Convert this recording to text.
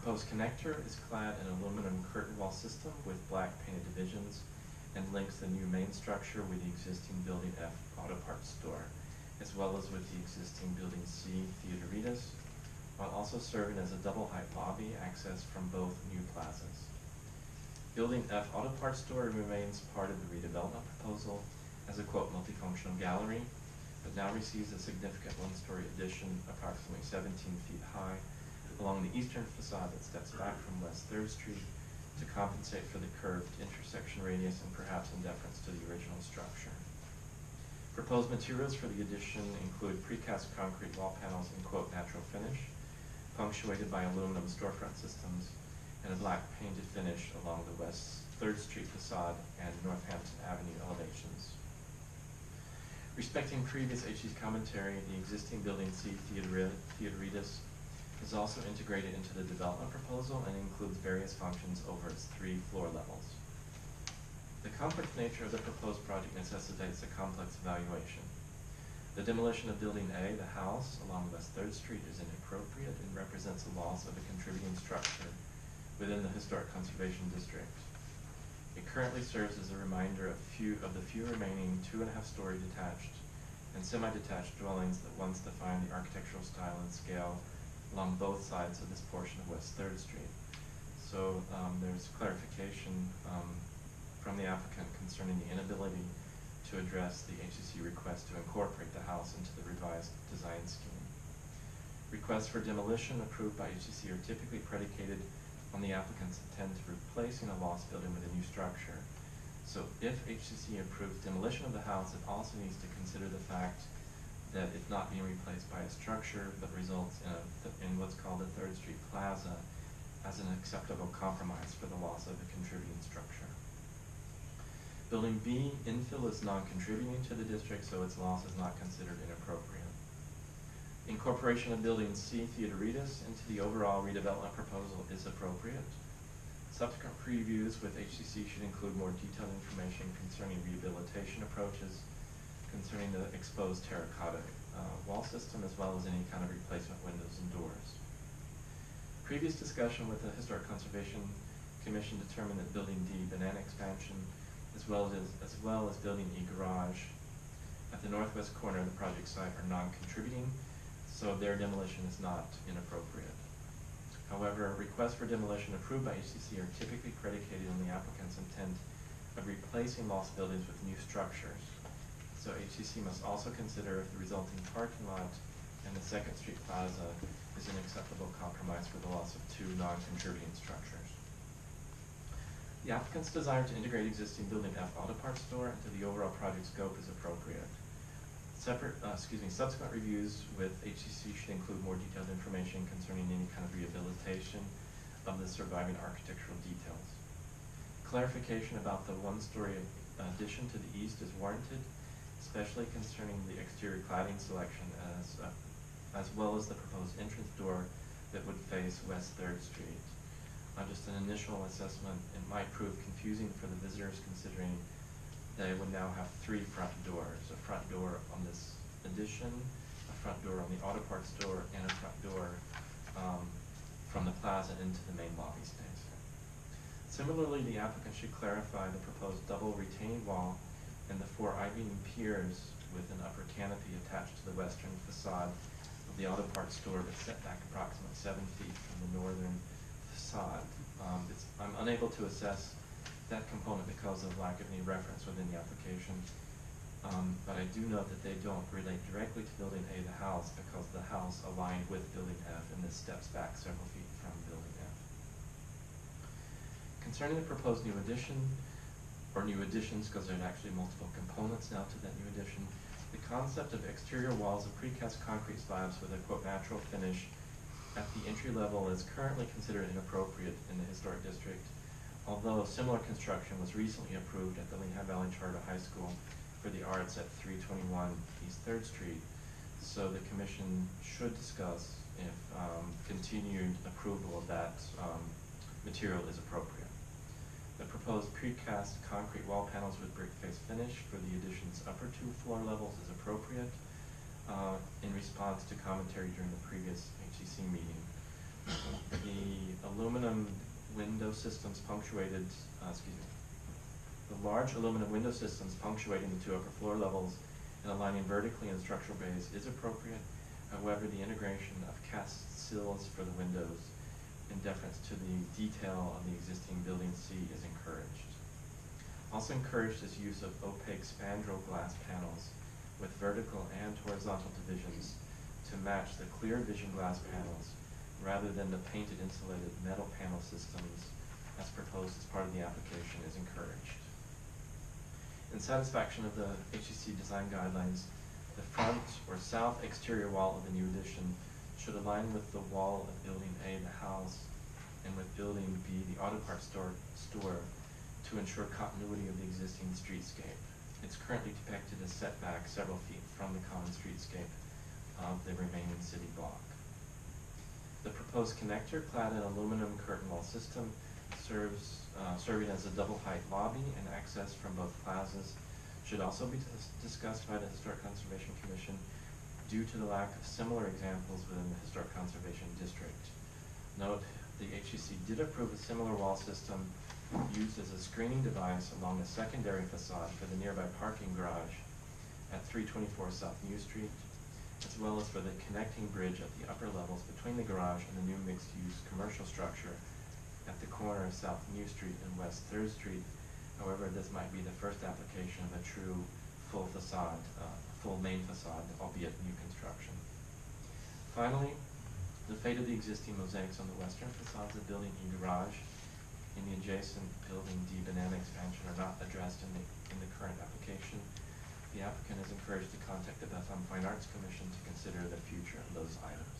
proposed connector is clad in aluminum curtain wall system with black painted divisions and links the new main structure with the existing Building F auto parts store, as well as with the existing Building C theateritas, while also serving as a double-height lobby access from both new plazas. Building F auto parts store remains part of the redevelopment proposal as a, quote, multifunctional gallery, but now receives a significant one-story addition approximately 17 feet high along the eastern facade that steps back from West 3rd Street to compensate for the curved intersection radius and perhaps in deference to the original structure. Proposed materials for the addition include precast concrete wall panels in, quote, natural finish, punctuated by aluminum storefront systems, and a black painted finish along the West 3rd Street facade and Northampton Avenue elevations. Respecting previous HC's commentary, the existing Building C theateritas is also integrated into the development proposal and includes various functions over its 3 floor levels. The complex nature of the proposed project necessitates a complex evaluation. The demolition of Building A, the house, along West 3rd Street is inappropriate and represents a loss of a contributing structure within the Historic Conservation District. It currently serves as a reminder of the few remaining 2.5-story detached and semi-detached dwellings that once defined the architectural style and scale along both sides of this portion of West 3rd Street. So there's clarification from the applicant concerning the inability to address the HCC request to incorporate the house into the revised design scheme. Requests for demolition approved by HCC are typically predicated on the applicant's intent to replacing a lost building with a new structure. So if HCC approves demolition of the house, it also needs to consider the fact that it's not being replaced by a structure, but results in what's called the 3rd Street Plaza as an acceptable compromise for the loss of a contributing structure. Building B, infill is non-contributing to the district, so its loss is not considered inappropriate. Incorporation of Building C theateritas into the overall redevelopment proposal is appropriate. Subsequent previews with HCC should include more detailed information concerning rehabilitation approaches, concerning the exposed terracotta wall system, as well as any kind of replacement windows and doors. Previous discussion with the Historic Conservation Commission determined that Building D, banana expansion, as well as Building E garage at the northwest corner of the project site are non-contributing, so their demolition is not inappropriate. However, requests for demolition approved by HCC are typically predicated on the applicant's intent of replacing lost buildings with new structures. So HCC must also consider if the resulting parking lot and the 2nd Street Plaza is an acceptable compromise for the loss of 2 non-contributing structures. The applicant's desire to integrate existing Building F auto parts store into the overall project scope is appropriate. Subsequent reviews with HCC should include more detailed information concerning any kind of rehabilitation of the surviving architectural details. Clarification about the 1-story addition to the east is warranted, especially concerning the exterior cladding selection as well as the proposed entrance door that would face West 3rd Street. Just an initial assessment, it might prove confusing for the visitors considering they would now have 3 front doors, a front door on this addition, a front door on the auto parts store, and a front door from the plaza into the main lobby space. Similarly, the applicant should clarify the proposed double retaining wall and the 4 I-beam piers with an upper canopy attached to the western facade of the auto parts store that's set back approximately 7 feet from the northern facade. I'm unable to assess that component because of lack of any reference within the application, but I do note that they don't relate directly to Building A, the house, because the house aligned with Building F and this steps back several feet from Building F. Concerning the proposed new addition, or new additions, because there's actually multiple components now to that new addition, the concept of exterior walls of precast concrete slabs with a, quote, natural finish at the entry level is currently considered inappropriate in the historic district, although similar construction was recently approved at the Lehigh Valley Charter High School for the arts at 321 East 3rd Street. So the commission should discuss if continued approval of that material is appropriate. The proposed precast concrete wall panels with brick face finish for the addition's upper 2 floor levels is appropriate in response to commentary during the previous HCC meeting. The aluminum window systems punctuated, the large aluminum window systems punctuating the 2 upper floor levels and aligning vertically in structural bays is appropriate. However, the integration of cast sills for the windows in deference to the detail of the existing building C is encouraged. Also encouraged is use of opaque spandrel glass panels with vertical and horizontal divisions to match the clear vision glass panels rather than the painted insulated metal panel systems as proposed as part of the application is encouraged. In satisfaction of the HCC design guidelines, the front or south exterior wall of the new addition should align with the wall of building A, the house, and with building B, the auto parts store, to ensure continuity of the existing streetscape. It's currently depicted as set back several feet from the common streetscape of the remaining city block. The proposed connector, clad in aluminum curtain wall system, serving as a double height lobby and access from both plazas, should also be discussed by the Historic Conservation Commission due to the lack of similar examples within the Historic Conservation District. Note, the HCC did approve a similar wall system used as a screening device along the secondary facade for the nearby parking garage at 324 South New Street, as well as for the connecting bridge at the upper levels between the garage and the new mixed-use commercial structure at the corner of South New Street and West 3rd Street. However, this might be the first application of a true full facade, full main facade, albeit new construction. Finally, the fate of the existing mosaics on the western facades of building E garage in the adjacent building D banana expansion are not addressed in the current application. The applicant is encouraged to contact the Bethlehem Fine Arts Commission to consider the future of those items.